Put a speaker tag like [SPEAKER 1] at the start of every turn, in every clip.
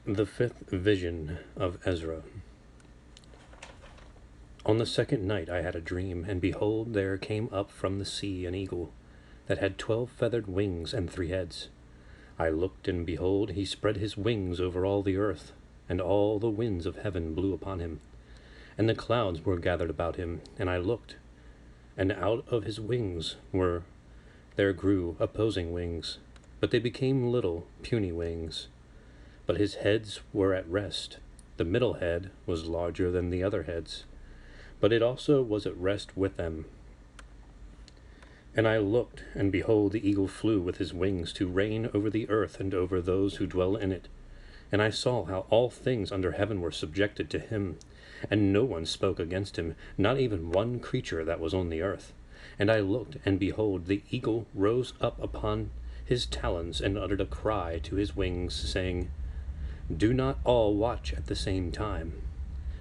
[SPEAKER 1] The fifth vision of Ezra. On the second night I had a dream, and behold, there came up from the sea an eagle, that had 12 feathered wings and 3 heads. I looked, and behold, he spread his wings over all the earth, and all the winds of heaven blew upon him, and the clouds were gathered about him. And I looked, and out of his wings there grew opposing wings, but they became little, puny wings. But his heads were at rest. The middle head was larger than the other heads, but it also was at rest with them. And I looked, and behold, the eagle flew with his wings to reign over the earth and over those who dwell in it. And I saw how all things under heaven were subjected to him, and no one spoke against him, not even one creature that was on the earth. And I looked, and behold, the eagle rose up upon his talons, and uttered a cry to his wings, saying, "Do not all watch at the same time.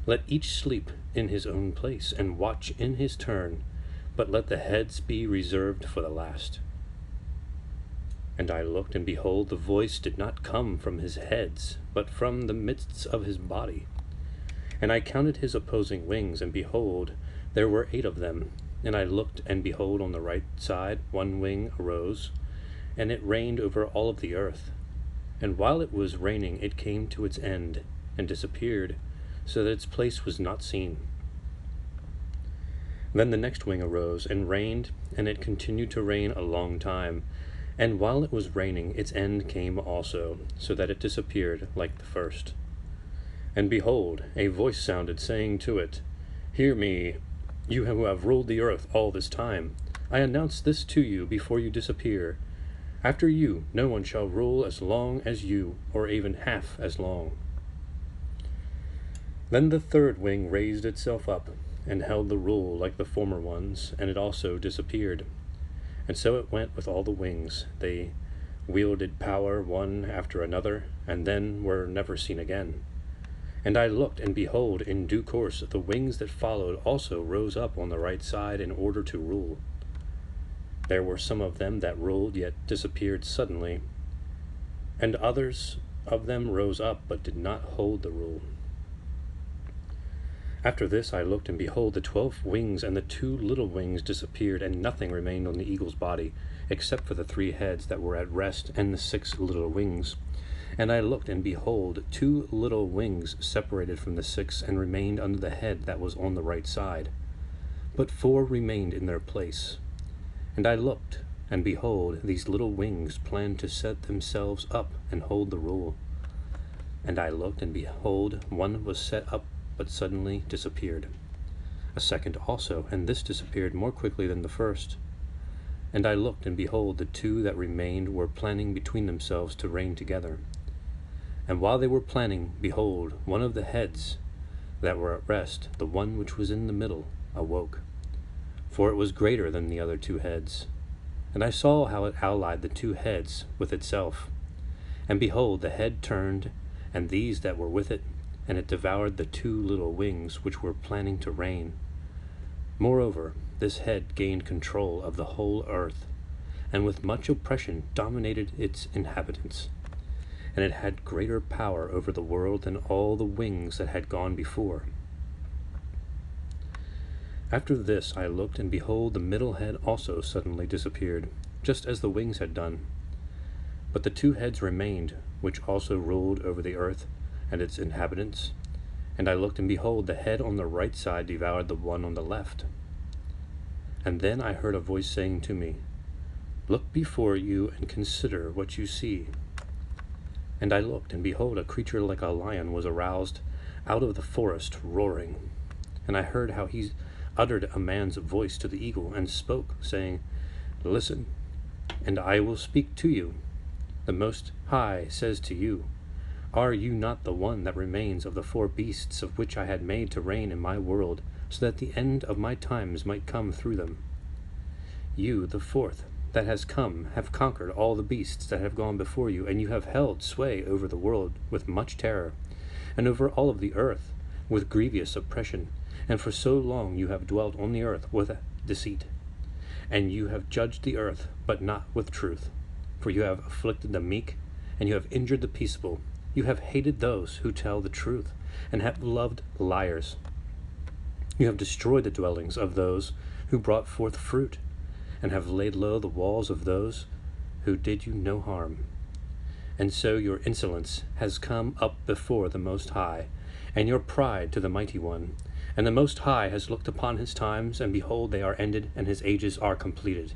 [SPEAKER 1] Let each sleep in his own place, and watch in his turn, but let the heads be reserved for the last." And I looked, and behold, the voice did not come from his heads, but from the midst of his body. And I counted his opposing wings, and behold, there were 8 of them. And I looked, and behold, on the right side 1 wing arose, and it reigned over all of the earth. And while it was reigning, it came to its end, and disappeared, so that its place was not seen. Then the next wing arose, and reigned, and it continued to reign a long time. And while it was reigning, its end came also, so that it disappeared like the first. And behold, a voice sounded, saying to it, "Hear me, you who have ruled the earth all this time. I announce this to you before you disappear. After you, no one shall rule as long as you, or even half as long." Then the third wing raised itself up, and held the rule like the former ones, and it also disappeared. And so it went with all the wings. They wielded power one after another, and then were never seen again. And I looked, and behold, in due course the wings that followed also rose up on the right side in order to rule. There were some of them that ruled, yet disappeared suddenly, and others of them rose up, but did not hold the rule. After this I looked, and behold, the 12 wings and the 2 little wings disappeared, and nothing remained on the eagle's body, except for the 3 heads that were at rest, and the 6 little wings. And I looked, and behold, 2 little wings separated from the 6, and remained under the head that was on the right side. But 4 remained in their place. And I looked, and behold, these little wings planned to set themselves up and hold the rule. And I looked, and behold, one was set up, but suddenly disappeared. A second also, and this disappeared more quickly than the first. And I looked, and behold, the 2 that remained were planning between themselves to reign together. And while they were planning, behold, one of the heads that were at rest, the one which was in the middle, awoke, for it was greater than the other 2 heads. And I saw how it allied the 2 heads with itself. And behold, the head turned, and these that were with it, and it devoured the 2 little wings which were planning to reign. Moreover, this head gained control of the whole earth, and with much oppression dominated its inhabitants. And it had greater power over the world than all the wings that had gone before. After this I looked, and behold, the middle head also suddenly disappeared, just as the wings had done. But the 2 heads remained, which also ruled over the earth and its inhabitants. And I looked, and behold, the head on the right side devoured the one on the left. And then I heard a voice saying to me, "Look before you, and consider what you see." And I looked, and behold, a creature like a lion was aroused out of the forest, roaring. And I heard how he uttered a man's voice to the eagle, and spoke, saying, "Listen, and I will speak to you. The Most High says to you, Are you not the one that remains of the 4 beasts of which I had made to reign in my world, so that the end of my times might come through them? You, the 4th that has come, have conquered all the beasts that have gone before you, and you have held sway over the world with much terror, and over all of the earth with grievous oppression. And for so long you have dwelt on the earth with deceit. And you have judged the earth, but not with truth. For you have afflicted the meek, and you have injured the peaceable. You have hated those who tell the truth, and have loved liars. You have destroyed the dwellings of those who brought forth fruit, and have laid low the walls of those who did you no harm. And so your insolence has come up before the Most High, and your pride to the Mighty One. And the Most High has looked upon his times, and behold, they are ended, and his ages are completed.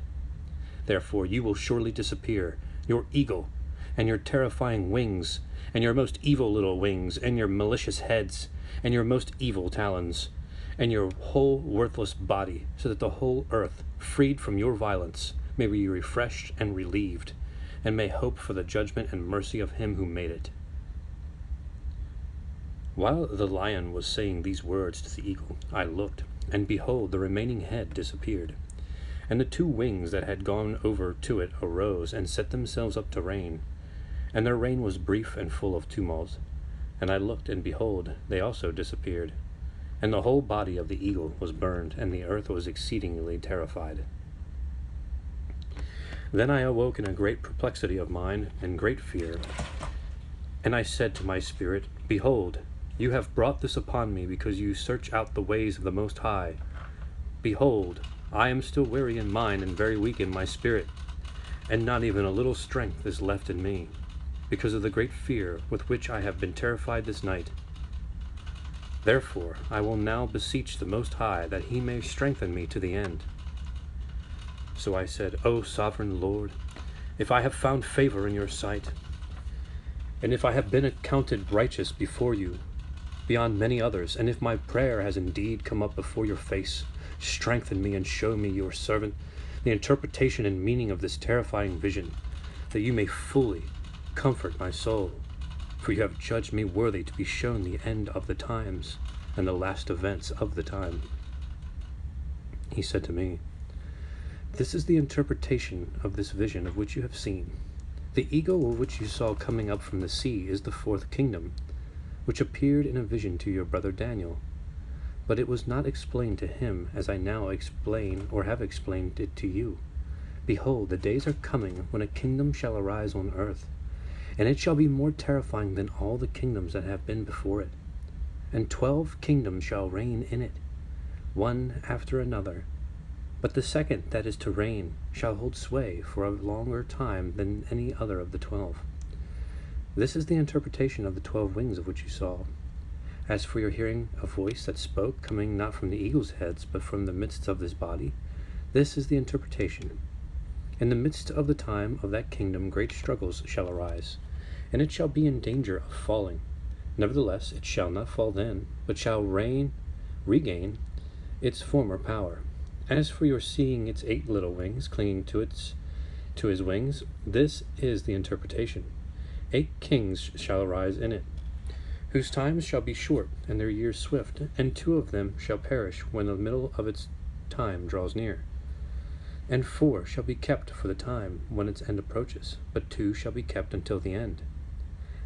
[SPEAKER 1] Therefore you will surely disappear, your eagle, and your terrifying wings, and your most evil little wings, and your malicious heads, and your most evil talons, and your whole worthless body, so that the whole earth, freed from your violence, may be refreshed and relieved, and may hope for the judgment and mercy of him who made it. While the lion was saying these words to the eagle, I looked, and behold, the remaining head disappeared. And the 2 wings that had gone over to it arose, and set themselves up to reign. And their reign was brief and full of tumult. And I looked, and behold, they also disappeared. And the whole body of the eagle was burned, and the earth was exceedingly terrified. Then I awoke in a great perplexity of mind, and great fear. And I said to my spirit, Behold, you have brought this upon me, because you search out the ways of the Most High. Behold, I am still weary in mind, and very weak in my spirit, and not even a little strength is left in me, because of the great fear with which I have been terrified this night. Therefore I will now beseech the Most High, that he may strengthen me to the end. So I said, O sovereign Lord, if I have found favor in your sight, and if I have been accounted righteous before you, beyond many others, and if my prayer has indeed come up before your face, strengthen me and show me, your servant, the interpretation and meaning of this terrifying vision, that you may fully comfort my soul, for you have judged me worthy to be shown the end of the times and the last events of the time. He said to me, This is the interpretation of this vision of which you have seen. The eagle which you saw coming up from the sea is the 4th kingdom, which appeared in a vision to your brother Daniel. But it was not explained to him as I now explain or have explained it to you. Behold, the days are coming when a kingdom shall arise on earth, and it shall be more terrifying than all the kingdoms that have been before it. And 12 kingdoms shall reign in it, one after another. But the second that is to reign shall hold sway for a longer time than any other of the 12. This is the interpretation of the 12 wings of which you saw. As for your hearing a voice that spoke, coming not from the eagle's heads, but from the midst of this body, this is the interpretation. In the midst of the time of that kingdom great struggles shall arise, and it shall be in danger of falling. Nevertheless, it shall not fall then, but shall regain its former power. As for your seeing its 8 little wings clinging to his wings, this is the interpretation. 8 kings shall arise in it, whose times shall be short, and their years swift, and 2 of them shall perish when the middle of its time draws near. And 4 shall be kept for the time when its end approaches, but 2 shall be kept until the end.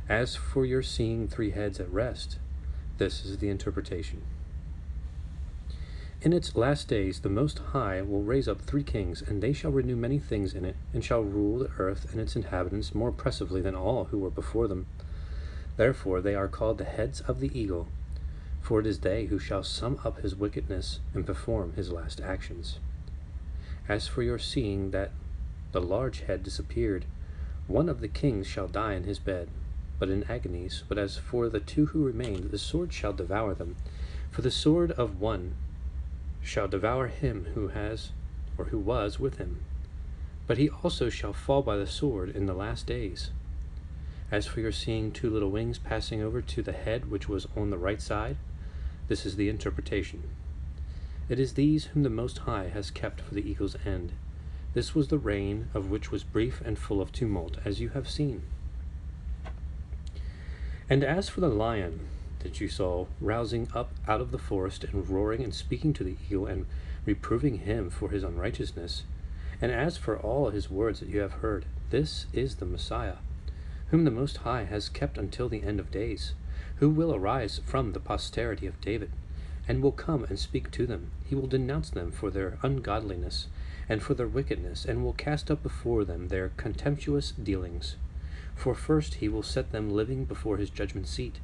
[SPEAKER 1] As for your seeing 3 heads at rest, this is the interpretation. In its last days the Most High will raise up 3 kings, and they shall renew many things in it, and shall rule the earth and its inhabitants more oppressively than all who were before them. Therefore they are called the heads of the eagle, for it is they who shall sum up his wickedness and perform his last actions. As for your seeing that the large head disappeared, 1 of the kings shall die in his bed, but in agonies. But as for the 2 who remained, the sword shall devour them. For the sword of one shall devour him who has, or who was with him. But he also shall fall by the sword in the last days. As for your seeing 2 little wings passing over to the head which was on the right side, this is the interpretation. It is these whom the Most High has kept for the eagle's end. This was the reign of which was brief and full of tumult, as you have seen. And as for the lion that you saw rousing up out of the forest, and roaring and speaking to the eagle, and reproving him for his unrighteousness, and as for all his words that you have heard, this is the Messiah, whom the Most High has kept until the end of days, who will arise from the posterity of David, and will come and speak to them. He will denounce them for their ungodliness and for their wickedness, and will cast up before them their contemptuous dealings. For first he will set them living before his judgment seat,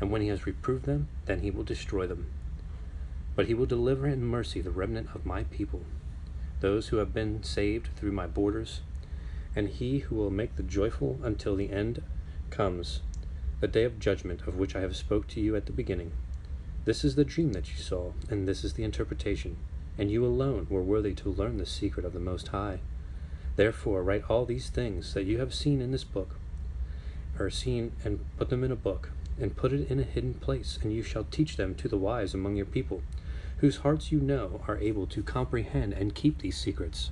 [SPEAKER 1] and when he has reproved them, then he will destroy them. But he will deliver in mercy the remnant of my people, those who have been saved through my borders, and he who will make the joyful until the end comes, the day of judgment of which I have spoke to you at the beginning. This is the dream that you saw, and this is the interpretation, and you alone were worthy to learn the secret of the Most High. Therefore write all these things that you have seen in this book, and put them in a book, and put it in a hidden place, and you shall teach them to the wise among your people, whose hearts you know are able to comprehend and keep these secrets.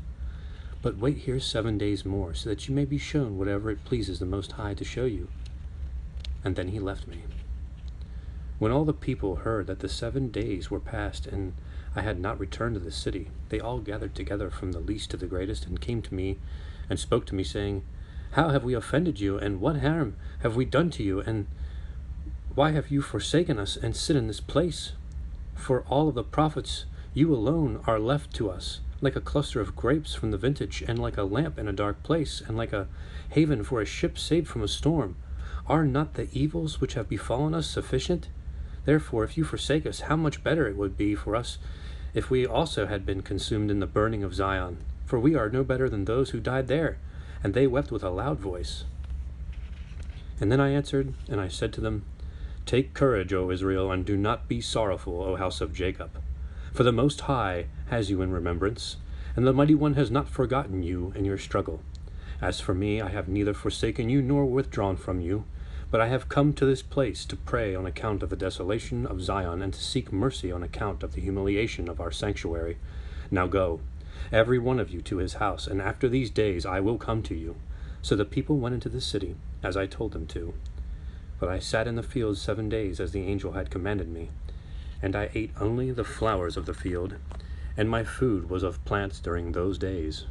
[SPEAKER 1] But wait here 7 days more, so that you may be shown whatever it pleases the Most High to show you. And then he left me. When all the people heard that the 7 days were past, and I had not returned to the city, they all gathered together from the least to the greatest, and came to me, and spoke to me, saying, How have we offended you, and what harm have we done to you, and why have you forsaken us, and sit in this place? For all of the prophets, you alone are left to us, like a cluster of grapes from the vintage, and like a lamp in a dark place, and like a haven for a ship saved from a storm. Are not the evils which have befallen us sufficient? Therefore, if you forsake us, how much better it would be for us if we also had been consumed in the burning of Zion. For we are no better than those who died there. And they wept with a loud voice. And then I answered, and I said to them, Take courage, O Israel, and do not be sorrowful, O house of Jacob. For the Most High has you in remembrance, and the Mighty One has not forgotten you in your struggle. As for me, I have neither forsaken you nor withdrawn from you, but I have come to this place to pray on account of the desolation of Zion, and to seek mercy on account of the humiliation of our sanctuary. Now go, every one of you to his house, and after these days I will come to you. So the people went into the city, as I told them to. But I sat in the field 7 days, as the angel had commanded me, and I ate only the flowers of the field, and my food was of plants during those days.